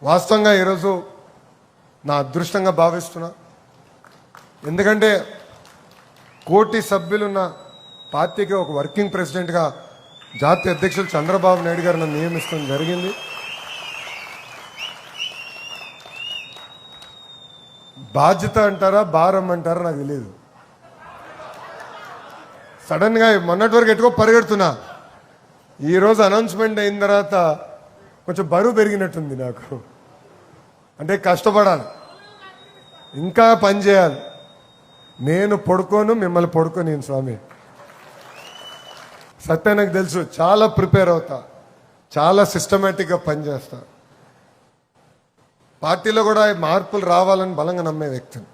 వాస్తవంగా ఈరోజు నా అదృష్టంగా భావిస్తున్నా. ఎందుకంటే కోటి సభ్యులున్న పార్టీకి ఒక వర్కింగ్ ప్రెసిడెంట్గా జాతీయ అధ్యక్షులు చంద్రబాబు నాయుడు గారు నన్ను నియమిస్తడం జరిగింది. బాధ్యత అంటారా భారం అంటారా నాకు తెలియదు. సడన్గా మొన్నటి వరకు ఎట్టుకో పరిగెడుతున్నా. ఈరోజు అనౌన్స్మెంట్ అయిన తర్వాత కొంచెం బరువు పెరిగినట్టుంది నాకు. అంటే కష్టపడాలి, ఇంకా పని చేయాలి. నేను పడుకోను, మిమ్మల్ని పడుకోను నేను స్వామి. సత్య నాకు తెలుసు, చాలా ప్రిపేర్ అవుతా, చాలా సిస్టమేటిక్గా పనిచేస్తా. పార్టీలో కూడా మార్పులు రావాలని బలంగా నమ్మే వ్యక్తిని.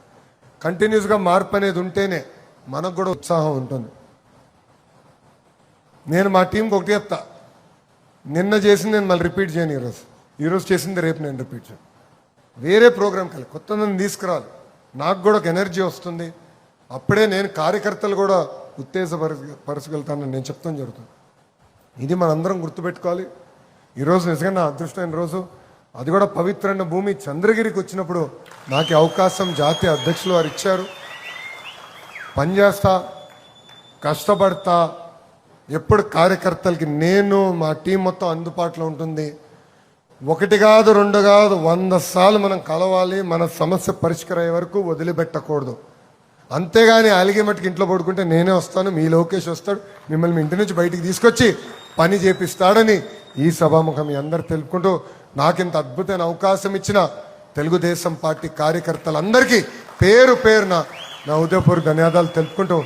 కంటిన్యూస్గా మార్పు అనేది ఉంటేనే మనకు కూడా ఉత్సాహం ఉంటుంది. నేను మా టీంకి ఒకటి చెప్తా, నిన్న చేసింది నేను మళ్ళీ రిపీట్ చేయను. ఈరోజు చేసింది రేపు నేను రిపీట్ చేయను. వేరే ప్రోగ్రామ్కి వెళ్ళి కొత్త నన్ను తీసుకురాలి, నాకు కూడా ఒక ఎనర్జీ వస్తుంది. అప్పుడే నేను కార్యకర్తలు కూడా ఉత్తేజపరచగలుగుతానని నేను చెప్తాను జరుగుతుంది. ఇది మనందరం గుర్తుపెట్టుకోవాలి. ఈరోజు నిజంగా నా అదృష్టమైన రోజు. అది కూడా పవిత్రమైన భూమి చంద్రగిరికి వచ్చినప్పుడు నాకు అవకాశం జాతీయ అధ్యక్షులు వారు ఇచ్చారు. పనిచేస్తా, కష్టపడతా. ఎప్పుడు కార్యకర్తలకి నేను మా టీం మొత్తం అందుబాటులో ఉంటుంది. ఒకటి కాదు, రెండు కాదు, 100 సార్లు మనం కలవాలి. మన సమస్య పరిష్కారం అయ్యే వరకు వదిలిపెట్టకూడదు. అంతేగాని అలిగే మట్టుకు ఇంట్లో పడుకుంటే నేనే వస్తాను, మీ లోకేష్ వస్తాడు, మిమ్మల్ని మీ ఇంటి నుంచి బయటికి తీసుకొచ్చి పని చేపిస్తాడని ఈ సభాముఖం మీ అందరు తెలుపుకుంటూ, నాకింత అద్భుతమైన అవకాశం ఇచ్చిన తెలుగుదేశం పార్టీ కార్యకర్తలందరికీ పేరు పేరున నా హృదయపూర్వక ధన్యవాదాలు తెలుపుకుంటూ